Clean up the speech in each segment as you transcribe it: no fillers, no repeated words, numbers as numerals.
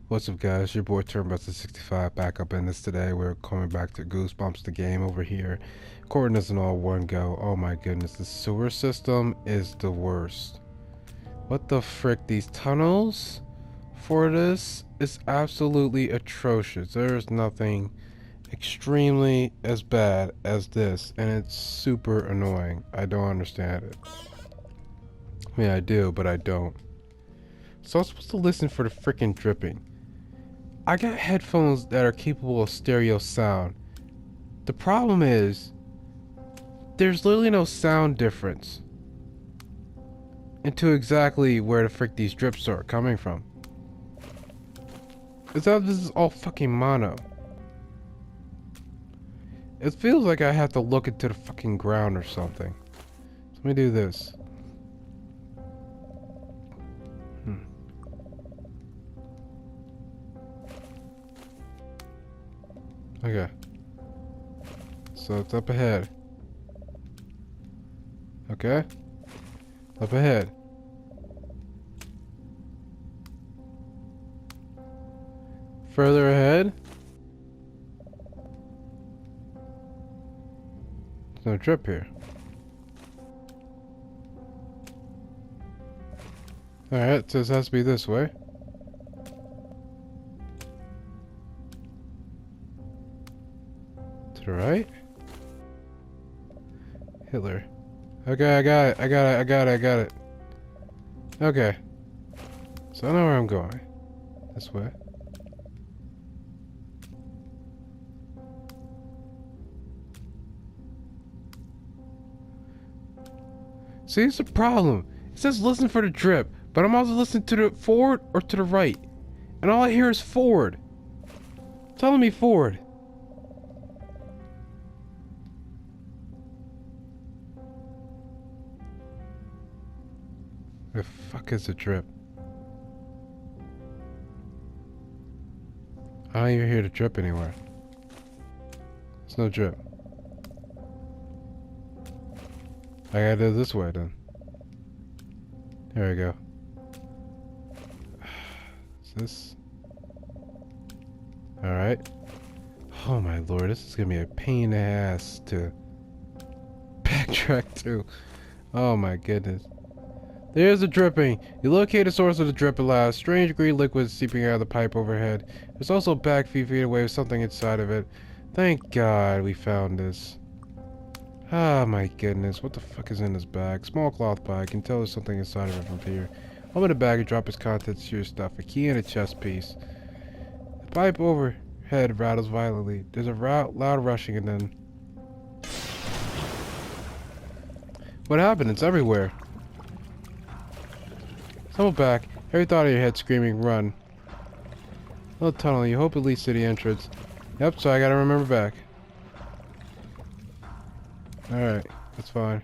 What's up, guys? Your boy Turnbuster65 back up in this today. We're coming back to Goosebumps, the game over here. Recording this in all one go. Oh my goodness, the sewer system is the worst. What the frick? These tunnels for this is absolutely atrocious. There's nothing extremely as bad as this, and it's super annoying. I don't understand it. I mean, I do, but I don't. So I'm supposed to listen for the freaking dripping. I got headphones that are capable of stereo sound. The problem is, there's literally no sound difference into exactly where the frick these drips are coming from. It's that this is all fucking mono. It feels like I have to look into the fucking ground or something. Let me do this. Okay. So it's up ahead. Okay. Up ahead. Further ahead. There's no drip here. Alright, so this has to be this way. To the right. Hitler. Okay, I got it. Okay. So I know where I'm going. This way. See, it's a problem. It says listen for the drip, but I'm also listening to the forward or to the right. And all I hear is forward. Telling me forward. Where the fuck is the drip? I don't even hear the drip anywhere. There's no drip. I gotta do it this way then. There we go. Is this? Alright. Oh my lord, this is gonna be a pain in the ass to backtrack to. Oh my goodness. There's the dripping. You locate the source of the drip at last. Strange green liquid seeping out of the pipe overhead. There's also a bag a few feet away with something inside of it. Thank God we found this. Ah, my goodness. What the fuck is in this bag? Small cloth bag. I can tell there's something inside of it from here. Open the bag and drop its contents to your stuff. A key and a chest piece. The pipe overhead rattles violently. There's a loud rushing and then... What happened? It's everywhere. Stumble back. Every thought of your head screaming, run. Little tunnel. You hope it leads to the entrance. Yep, so I gotta remember back. Alright, that's fine.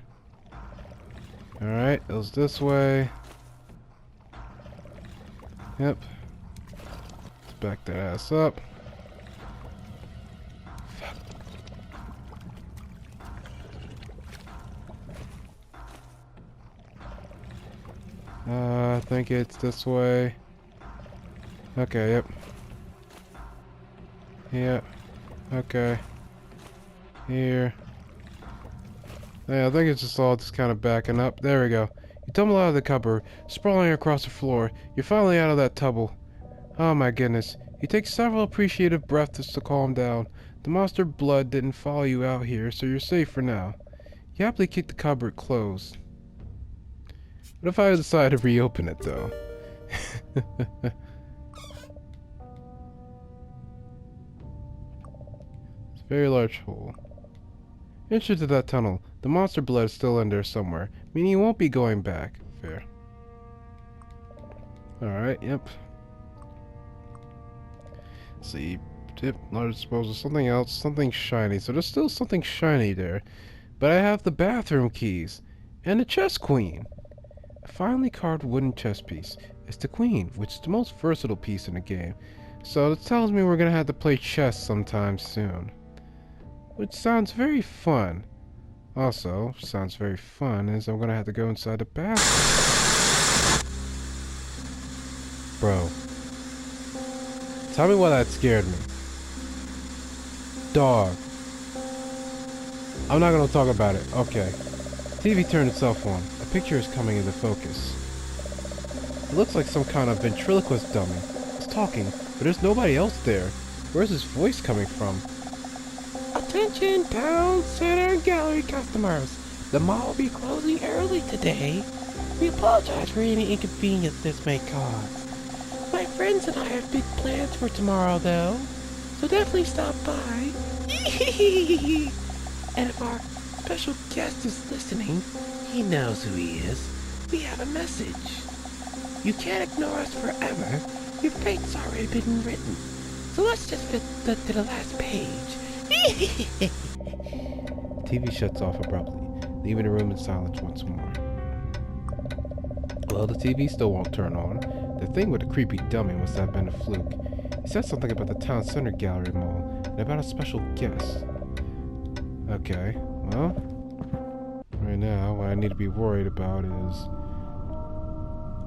Alright, it was this way. Yep. Let's back that ass up. Fuck. I think it's this way. Okay, yep. Yep. Okay. Here. Yeah, I think it's just all just kind of backing up. There we go. You tumble out of the cupboard, sprawling across the floor. You're finally out of that tubble. Oh my goodness. You take several appreciative breaths to calm down. The monster blood didn't follow you out here, so you're safe for now. You happily kick the cupboard closed. What if I decide to reopen it, though? It's a very large hole. Entrance to that tunnel. The monster blood is still in there somewhere, meaning you won't be going back. Fair. Alright, yep. See, tip, large disposal, something else, something shiny. So there's still something shiny there. But I have the bathroom keys. And the chess queen. A finely carved wooden chess piece. It's the queen, which is the most versatile piece in the game. So it tells me we're gonna have to play chess sometime soon. Which sounds very fun. Also, sounds very fun is I'm gonna have to go inside the bathroom. Bro. Tell me why that scared me. Dog. I'm not gonna talk about it. Okay. TV turned itself on. A picture is coming into focus. It looks like some kind of ventriloquist dummy. It's talking, but there's nobody else there. Where's his voice coming from? Attention town center gallery customers. The mall will be closing early today. We apologize for any inconvenience this may cause. My friends and I have big plans for tomorrow though, so definitely stop by. And if our special guest is listening, he knows who he is. We have a message. You can't ignore us forever. Your fate's already been written. So let's just fit to the last page. TV shuts off abruptly, leaving the room in silence once more. Well, the TV still won't turn on. The thing with the creepy dummy must have been a fluke. He said something about the town center gallery mall and about a special guest. Okay, well, right now what I need to be worried about is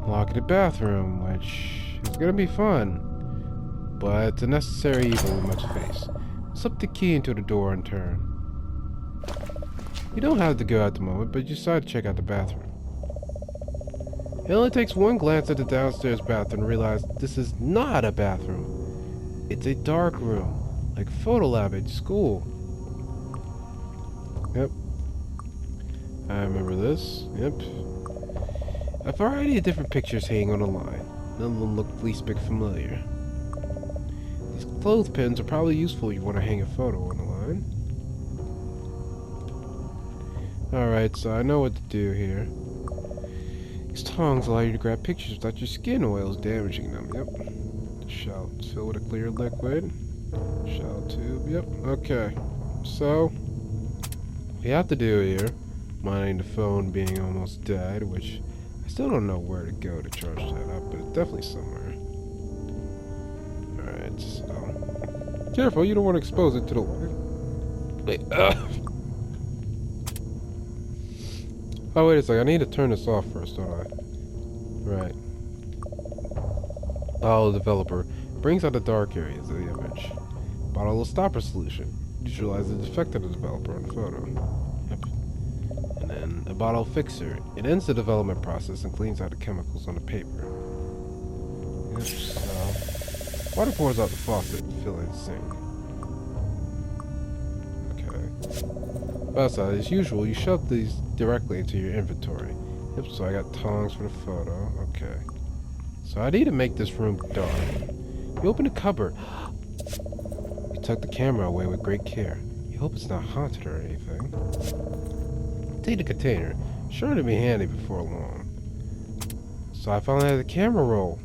locking the bathroom, which is gonna be fun, but it's a necessary evil we must face. Slip the key into the door and turn. You don't have to go at the moment, but you decide to check out the bathroom. It only takes one glance at the downstairs bathroom to realize this is not a bathroom. It's a dark room, like photo lab at school. Yep. I remember this. Yep. A variety of different pictures hanging on the line. None of them look the least bit familiar. These clothespins are probably useful if you want to hang a photo on the line. Alright, so I know what to do here. These tongs allow you to grab pictures without your skin oils damaging them. Yep. The shell fill with a clear liquid. Shell tube. Yep. Okay. So, what we have to do here, minding the phone being almost dead, which I still don't know where to go to charge that up, but it's definitely somewhere. Alright, so careful, you don't want to expose it to the light. Wait, oh, wait a second, I need to turn this off first, don't I? Right. Bottle developer brings out the dark areas of the image. Bottle of stopper solution. Visualize the defect of the developer on the photo. Yep. And then a bottle fixer. It ends the development process and cleans out the chemicals on the paper. Yep, so water pours out the faucet, filling the sink. Okay. But as usual, you shove these directly into your inventory. Yep, so I got tongs for the photo. Okay. So I need to make this room dark. You open the cupboard. You tuck the camera away with great care. You hope it's not haunted or anything. Take the container. Sure to be handy before long. So I finally had the camera roll.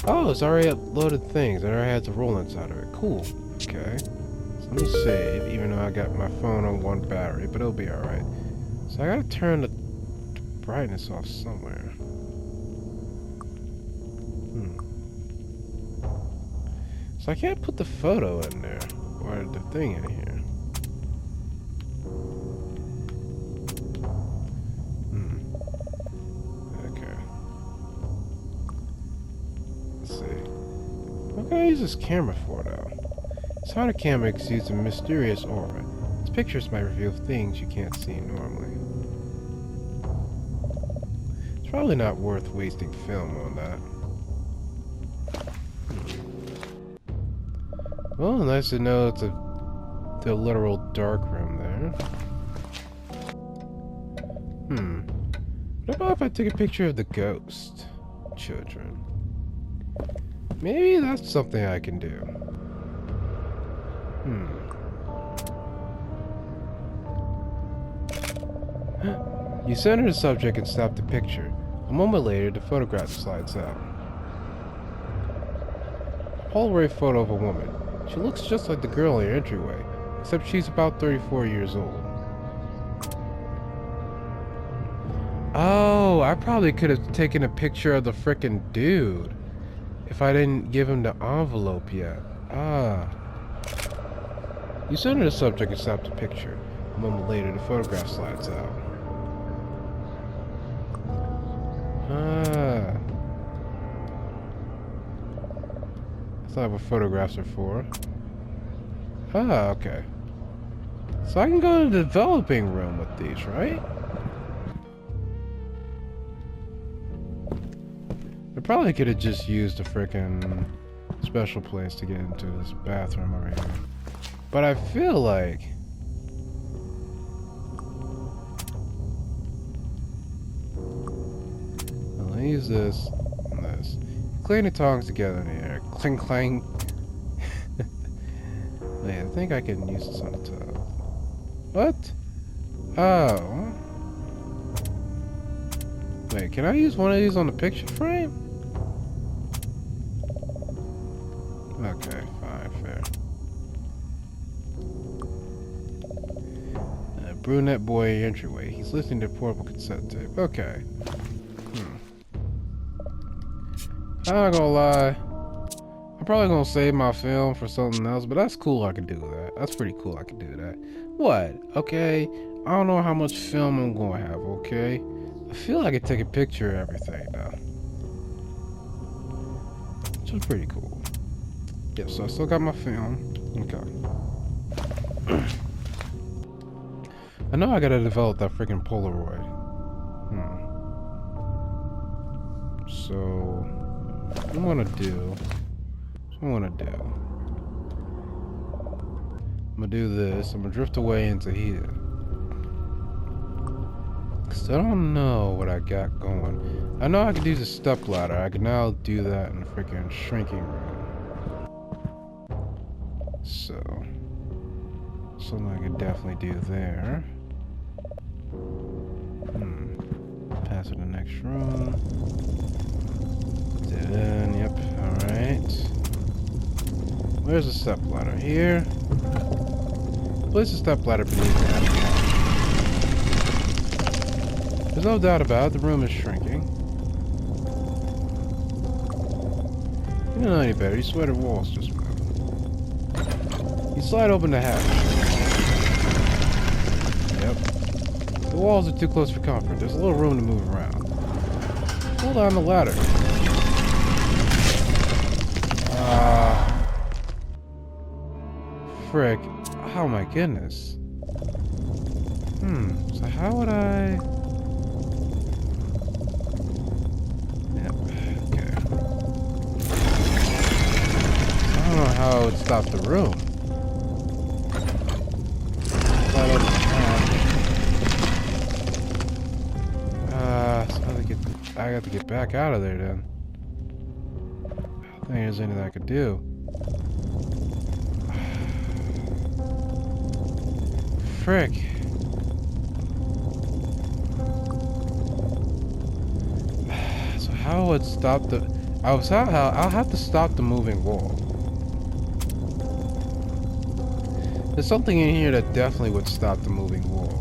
Oh, it's already uploaded things. I already had the roll inside of it. Cool. Okay. So let me save, even though I got my phone on one battery, but it'll be alright. So I gotta turn the brightness off somewhere. So I can't put the photo in there, or the thing in here. Okay. Let's see. What can I use this camera for, though? This haunted camera exudes a mysterious aura. Its pictures might reveal things you can't see normally. It's probably not worth wasting film on that. Well, nice to know it's the literal dark room there. What about if I take a picture of the ghost children? Maybe that's something I can do. You center the subject and stop the picture. A moment later, the photograph slides out. A Polaroid photo of a woman. She looks just like the girl in your entryway, except she's about 34 years old. Oh, I probably could have taken a picture of the frickin' dude if I didn't give him the envelope yet. You center the subject and stop the picture. A moment later, the photograph slides out. That's not what photographs are for. Ah, okay. So I can go to the developing room with these, right? I probably could have just used a freaking special place to get into this bathroom over here. But I feel like... I'll use this and this. Clean the tongs together in the air. Cling clang. Wait, I think I can use this on the top. What? Oh. Wait, can I use one of these on the picture frame? Okay, fine, fair. Brunette boy entryway. He's listening to portable cassette tape. Okay. I'm not gonna lie. I'm probably gonna save my film for something else, but that's cool. I can do that. That's pretty cool. I can do that. What? Okay. I don't know how much film I'm gonna have. Okay. I feel like I could take a picture of everything now, which is pretty cool. Yep. So I still got my film. Okay. I know I gotta develop that freaking Polaroid. So what I'm gonna do. I'm gonna do this. I'm gonna drift away into here. Cause I don't know what I got going. I know I could use a step ladder. I can now do that in the freaking shrinking room. So something I can definitely do there. Pass to the next room. Dead end, yep, alright. Where's the step ladder? Here. Place the step ladder beneath that. There's no doubt about it, the room is shrinking. You don't know any better, you swear the walls just move. You slide open the hatch. Yep. The walls are too close for comfort. There's a little room to move around. Hold on the ladder. Frick. Oh my goodness. So how would I... Yep, okay. I don't know how it would stop the room. So I got to get back out of there then. I don't think there's anything I could do. Frick. So how would stop the... I'll have to stop the moving wall. There's something in here that definitely would stop the moving wall.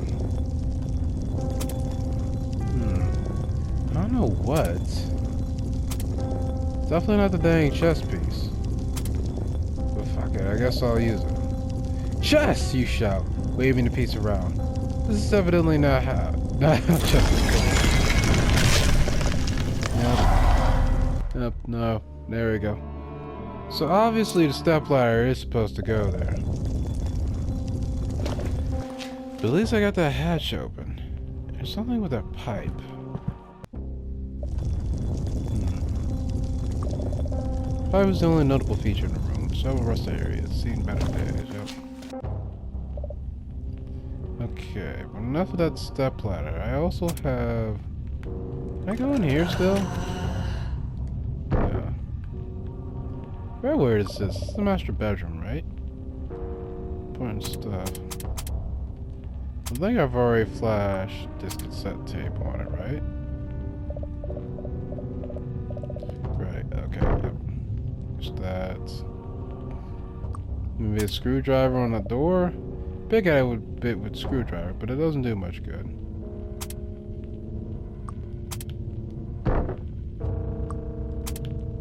I don't know what. It's definitely not the dang chess piece. But fuck it, I guess I'll use it. Chess, you shout, waving the piece around. This is evidently not how chess is played. Yep, no, there we go. So obviously the stepladder is supposed to go there. But at least I got that hatch open. There's something with that pipe. Pipe was the only notable feature in the room. Several rusted areas, seen better days, yep. Okay, but enough of that stepladder. I also have... Can I go in here still? Yeah. Very weird is this. This is the master bedroom, right? Important stuff. I think I've already flashed this cassette tape on it, right? Right, okay, yep. There's that. Maybe a screwdriver on the door? Big guy would bit with screwdriver, but it doesn't do much good.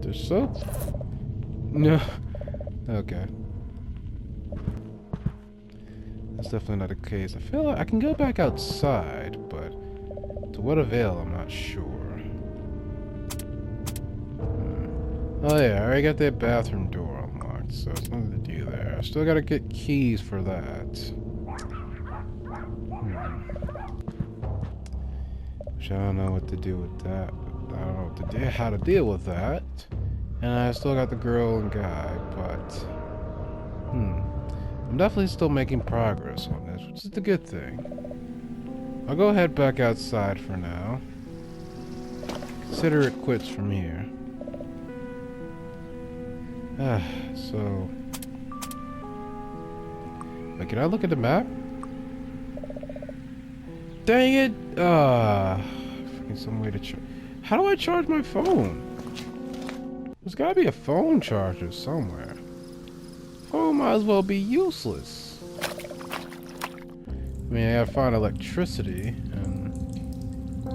There's soap? No. Okay. That's definitely not the case. I feel like I can go back outside, but to what avail, I'm not sure. Oh yeah, I already got that bathroom door unlocked, so it's nothing to do there. I still gotta get keys for that. Which I don't know what to do with that. I don't know what to do, how to deal with that. And I still got the girl and guy, but I'm definitely still making progress on this, which is the good thing. I'll go head back outside for now. Consider it quits from here. So... Wait, can I look at the map? Dang it! Freaking some way to charge. How do I charge my phone? There's gotta be a phone charger somewhere. Phone might as well be useless. I mean, I gotta find electricity, and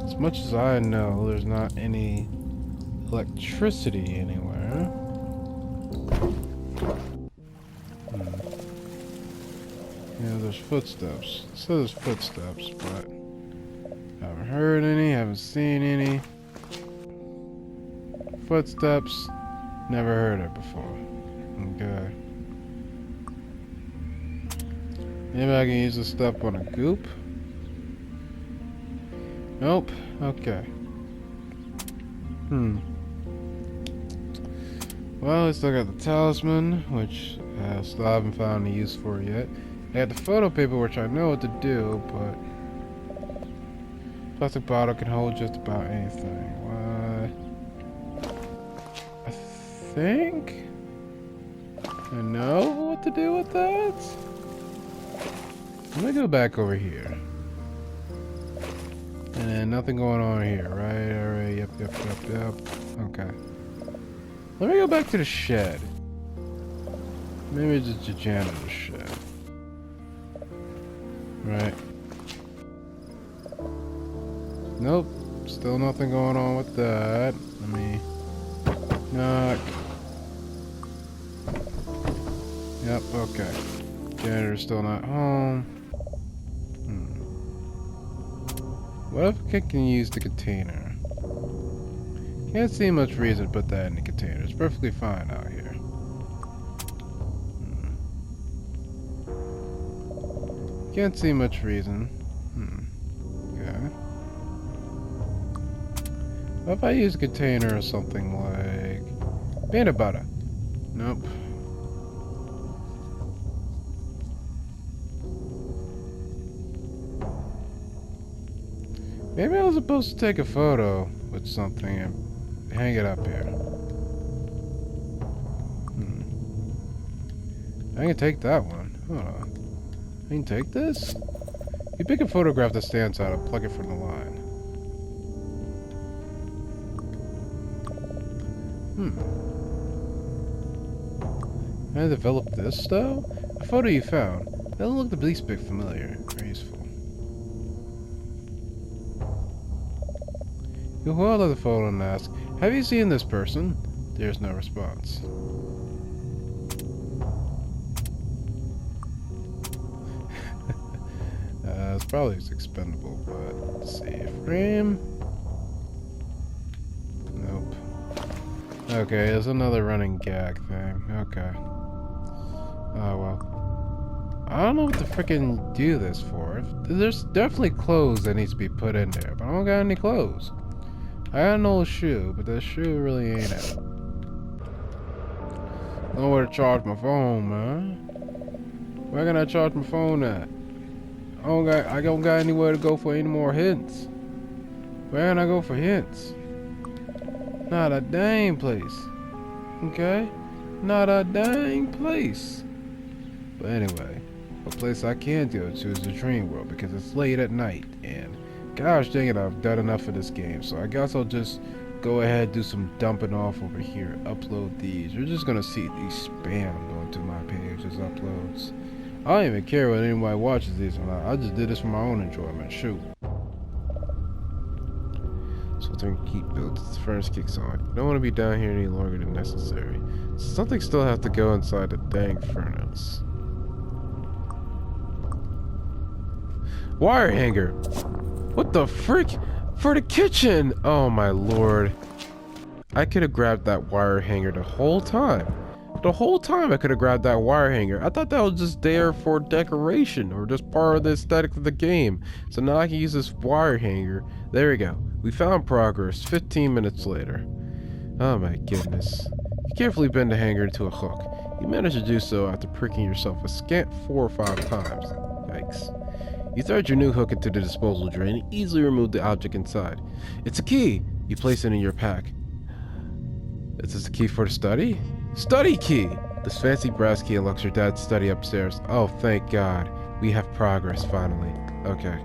as much as I know, there's not any electricity anywhere. Yeah, there's footsteps. It says there's footsteps, but I haven't heard any, haven't seen any. Footsteps, never heard it before. Okay. Maybe I can use this stuff on a goop? Nope. Okay. Well, I still got the talisman, which I still haven't found any use for yet. I got the photo paper, which I know what to do, but... Plastic bottle can hold just about anything. What? I think... I know what to do with that? Let me go back over here. And then nothing going on here, right? Alright, yep. Okay. Let me go back to the shed. Maybe it's just a janitor's shed. Right. Nope. Still nothing going on with that. Let me knock. Yep, okay. Janitor's still not home. What if I can use the container? Can't see much reason to put that in the container. It's perfectly fine out here. Can't see much reason. Okay. What if I use a container or something like peanut butter? Nope. Maybe I was supposed to take a photo with something and hang it up here. I can take that one. Hold on. I can take this? You pick a photograph that stands out and plug it from the line. Can I develop this though? A photo you found doesn't look the least bit familiar or useful. You hold up the photo and ask, "Have you seen this person?" There's no response. It's probably expendable, but let's see. Frame? Nope. Okay, there's another running gag thing. Okay. Oh well. I don't know what to freaking do this for. There's definitely clothes that needs to be put in there, but I don't got any clothes. I got an old shoe, but that shoe really ain't it. Nowhere to charge my phone, man. Where can I charge my phone at? I don't got anywhere to go for any more hints. Where can I go for hints? Not a dang place. Okay? Not a dang place. But anyway, a place I can go to is the dream world because it's late at night and gosh dang it, I've done enough of this game, so I guess I'll just go ahead, do some dumping off over here, upload these. You're just gonna see these spam going to my page as uploads. I don't even care whether anybody watches these or not. I just did this for my own enjoyment. Shoot. So turn keep built. The furnace kicks on. Don't want to be down here any longer than necessary. Something still has to go inside the dang furnace. Wire hanger. What the frick? For the kitchen! Oh my lord. I could have grabbed that wire hanger the whole time. The whole time I could have grabbed that wire hanger. I thought that was just there for decoration or just part of the aesthetic of the game. So now I can use this wire hanger. There we go. We found progress 15 minutes later. Oh my goodness. You carefully bend the hanger into a hook. You managed to do so after pricking yourself a scant 4 or 5 times. Yikes. You thread your new hook into the disposal drain and easily remove the object inside. It's a key! You place it in your pack. Is this the key for the study? Study key! This fancy brass key unlocks your dad's study upstairs. Oh, thank God. We have progress, finally. Okay.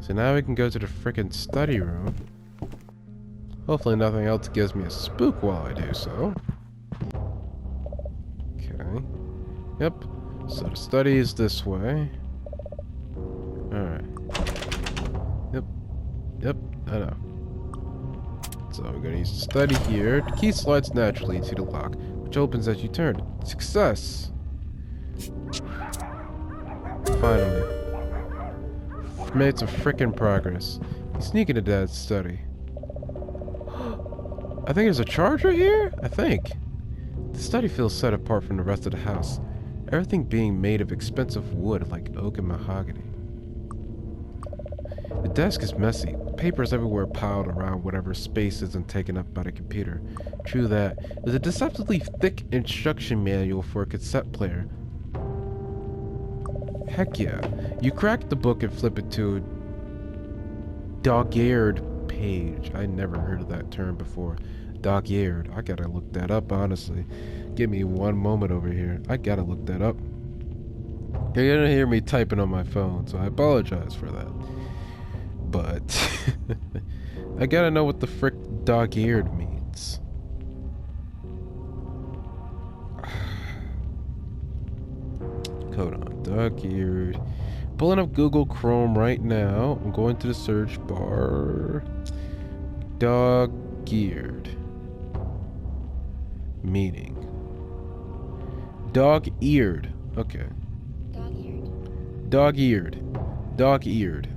So now we can go to the frickin' study room. Hopefully nothing else gives me a spook while I do so. Okay. Yep. So the study is this way. Alright. Yep, I know. So we're gonna use the study here. The key slides naturally into the lock, which opens as you turn it. Success! Finally. We've made some frickin' progress. You sneak into Dad's study. I think there's a charger here? I think. The study feels set apart from the rest of the house. Everything being made of expensive wood like oak and mahogany. The desk is messy. Papers everywhere piled around whatever space isn't taken up by the computer. True that. There's a deceptively thick instruction manual for a cassette player. Heck yeah. You crack the book and flip it to a dog-eared page. I never heard of that term before. Dog-eared. I gotta look that up, honestly. Give me one moment over here. I gotta look that up. You're gonna hear me typing on my phone, so I apologize for that. But I gotta know what the frick dog-eared means. Hold on, dog-eared. Pulling up Google Chrome right now. I'm going to the search bar. Dog-eared. Meaning. Dog-eared. Okay. Dog-eared. Dog-eared. Dog-eared.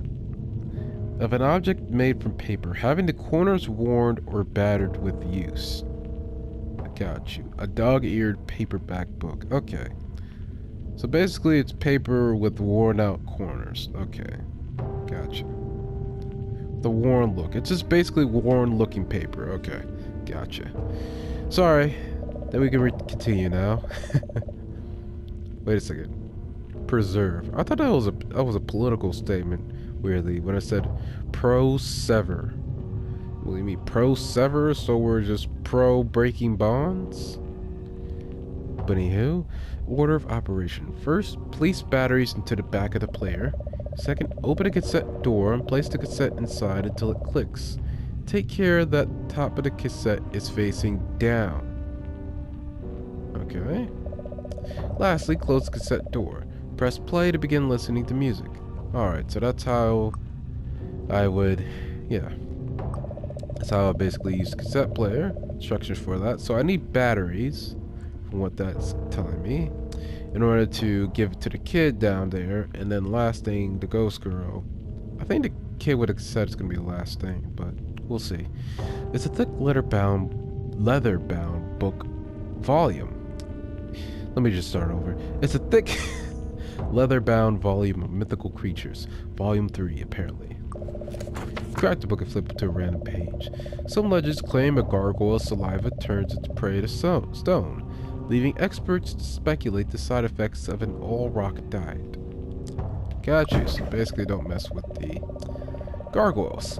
Of an object made from paper, having the corners worn or battered with use. I got you. A dog-eared paperback book. Okay. So basically it's paper with worn out corners. Okay. Gotcha. The worn look. It's just basically worn looking paper. Okay. Gotcha. Sorry. Then we can continue now. Wait a second. Preserve. I thought that was a political statement. Weirdly, when it said pro-sever. Well, you mean pro-sever, so we're just pro-breaking bonds? But anywho, order of operation. First, place batteries into the back of the player. Second, open a cassette door and place the cassette inside until it clicks. Take care that top of the cassette is facing down. Okay. Lastly, close the cassette door. Press play to begin listening to music. Alright, so that's how I would, yeah. That's how I basically use the cassette player. Instructions for that. So I need batteries, from what that's telling me, in order to give it to the kid down there. And then last thing, the ghost girl. I think the kid with the cassette is going to be the last thing, but we'll see. It's a thick leather-bound book volume. Let me just start over. It's a thick... leather-bound volume of mythical creatures. Volume 3, apparently. Crack the book and flip it to a random page. Some legends claim a gargoyle's saliva turns its prey to stone, leaving experts to speculate the side effects of an all-rock diet. Got you, so basically don't mess with the gargoyles.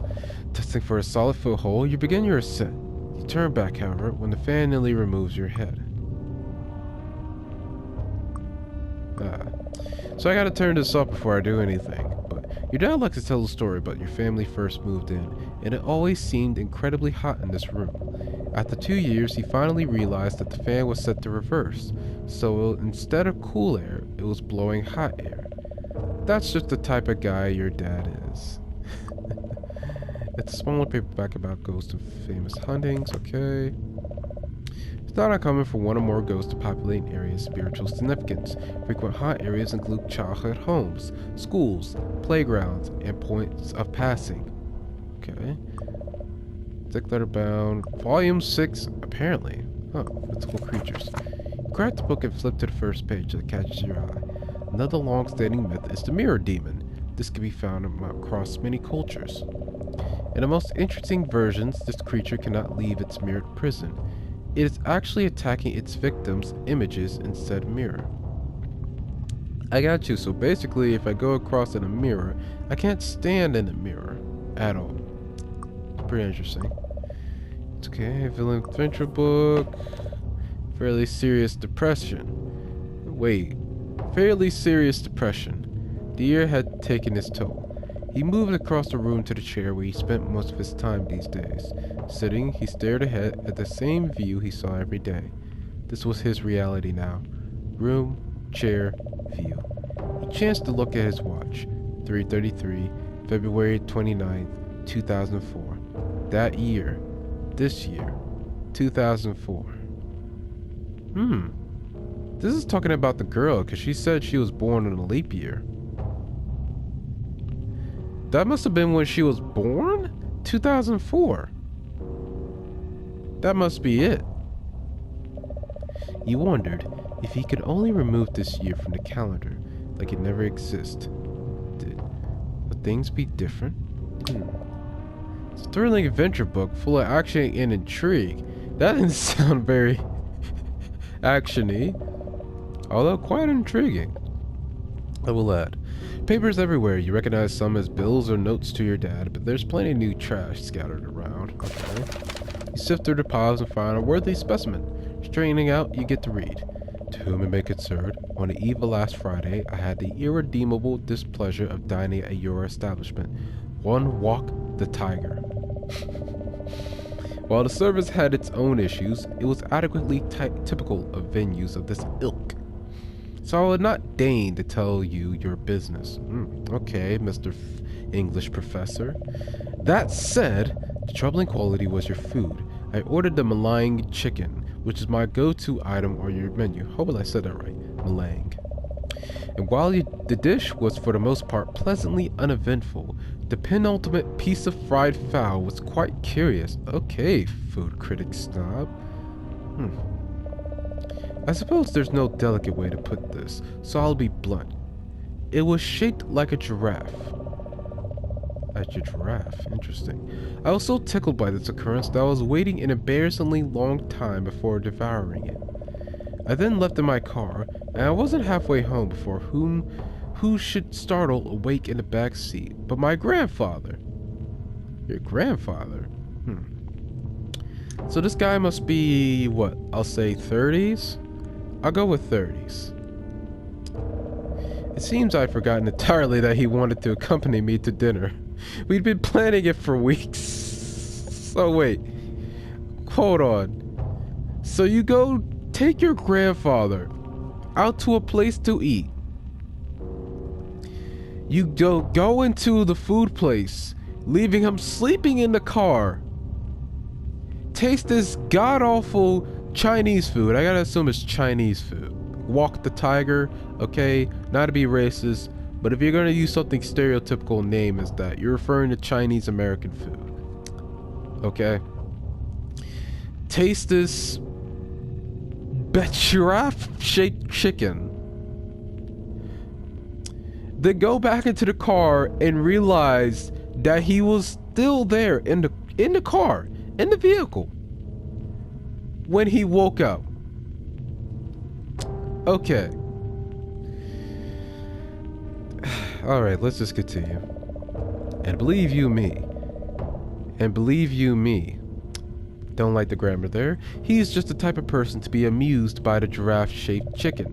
Testing for a solid foothold, you begin your ascent. You turn back, however, when the fan nearly removes your head. So I gotta turn this off before I do anything, but your dad likes to tell a story about your family first moved in, and it always seemed incredibly hot in this room. After 2 years, he finally realized that the fan was set to reverse, so instead of cool air, it was blowing hot air. That's just the type of guy your dad is. It's a smaller paperback about ghosts and famous hauntings, okay. It's not uncommon for one or more ghosts to populate an area's spiritual significance. Frequent haunt areas include childhood homes, schools, playgrounds, and points of passing. Okay. Thick letter bound. Volume 6, apparently. Oh, mythical creatures. Grab the book and flip to the first page that catches your eye. Another long-standing myth is the mirror demon. This can be found across many cultures. In the most interesting versions, this creature cannot leave its mirrored prison. It is actually attacking its victims' images in said mirror. I got you. So basically, if I go across in a mirror, I can't stand in the mirror at all. It's pretty interesting. It's okay. Villain adventure book. Fairly serious depression. Wait. Fairly serious depression. The year had taken its toll. He moved across the room to the chair where he spent most of his time these days. Sitting, he stared ahead at the same view he saw every day. This was his reality now. Room, chair, view. He chanced to look at his watch. 3:33, February 29th, 2004. That year. This year. 2004. This is talking about the girl, because she said she was born in a leap year. That must have been when she was born? 2004. That must be it. He wondered if he could only remove this year from the calendar, like it never existed. Would things be different? It's a thrilling adventure book full of action and intrigue. That didn't sound very action-y, although quite intriguing. I will add. Papers everywhere. You recognize some as bills or notes to your dad, but there's plenty of new trash scattered around. Okay. You sift through the piles and find a worthy specimen. Straightening out, you get to read. To whom it may concern, on the eve of last Friday, I had the irredeemable displeasure of dining at your establishment. One Walk the Tiger. While the service had its own issues, it was adequately typical of venues of this ilk. So I will not deign to tell you your business. Okay, Mr. English professor. That said, the troubling quality was your food. I ordered the meringue chicken, which is my go-to item on your menu. Hopefully I said that right. Meringue. And while the dish was for the most part pleasantly uneventful, the penultimate piece of fried fowl was quite curious. Okay, food critic snob. I suppose there's no delicate way to put this, so I'll be blunt. It was shaped like a giraffe. A giraffe? Interesting. I was so tickled by this occurrence that I was waiting an embarrassingly long time before devouring it. I then left in my car, and I wasn't halfway home before who should startle awake in the back seat but my grandfather. Your grandfather? So this guy must be, what, I'll say 30s? I'll go with 30s. It seems I'd forgotten entirely that he wanted to accompany me to dinner. We'd been planning it for weeks. So wait, hold on. So you go take your grandfather out to a place to eat. You go into the food place, leaving him sleeping in the car. Taste this god-awful Chinese food. I gotta assume it's Chinese food. Walk the tiger, okay? Not to be racist, but if you're gonna use something stereotypical name as that, you're referring to Chinese American food. Okay? Taste this giraffe-shaped chicken. Then go back into the car and realize that he was still there in the car, in the vehicle, when he woke up. Okay. Alright, let's just continue. And believe you me. Don't like the grammar there. He's just the type of person to be amused by the giraffe-shaped chicken.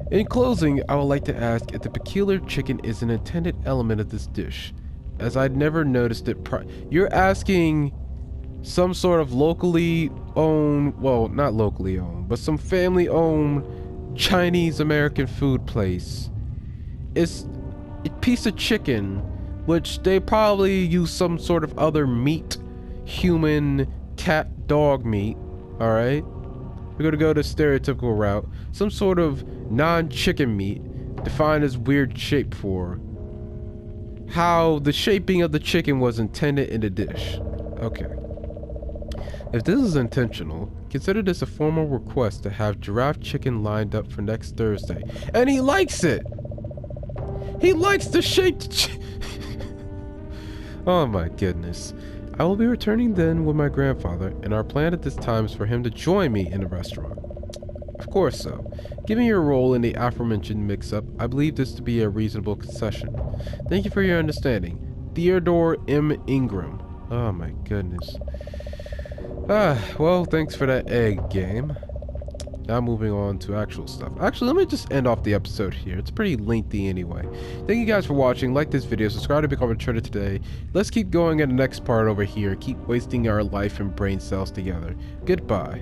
In closing, I would like to ask if the peculiar chicken is an intended element of this dish, as I'd never noticed it You're asking some sort of locally owned, well, not locally owned, but some family owned Chinese American food place. It's a piece of chicken, which they probably use some sort of other meat, human, cat, dog meat, alright? We're gonna go the stereotypical route. Some sort of non-chicken meat, defined as weird shape for how the shaping of the chicken was intended in the dish. Okay. If this is intentional, consider this a formal request to have giraffe chicken lined up for next Thursday. And he likes it! He likes the shaped Oh my goodness. I will be returning then with my grandfather, and our plan at this time is for him to join me in the restaurant. Of course so. Given your role in the aforementioned mix-up, I believe this to be a reasonable concession. Thank you for your understanding. Theodore M. Ingram. Oh my goodness. Well, thanks for that egg game. Now moving on to actual stuff. Actually, let me just end off the episode here. It's pretty lengthy anyway. Thank you guys for watching. Like this video, subscribe to become a trader today. Let's keep going in the next part over here. Keep wasting our life and brain cells together. Goodbye.